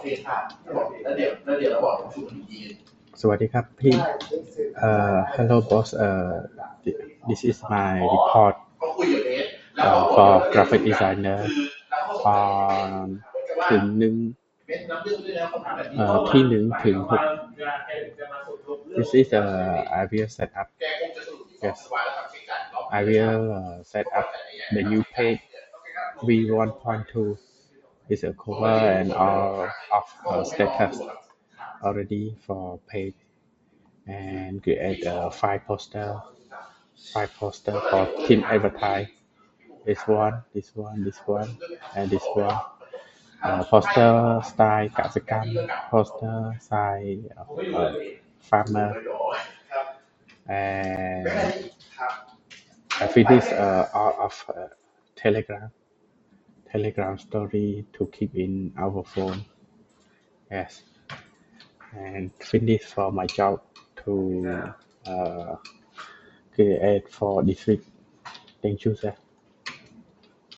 เคค่ะแล้วเดี๋ยวเราบอกประชุมอีกที สวัสดีครับพี่ Hello boss, this is my report เขาคุยกับเนท for graphic designer on ถึงหนึ่งที่หนึ่งถึงหก This is I will set up. Yes, I will set up the new page V1.2 is a cover and all of status already for page and create a five poster for team advertise. This one, and this one. Poster style กสิกรรม poster style farmer, and I finish all of Telegram story to keep in our phone. Yes, and finish for my job to create for this week. Thank you, sir.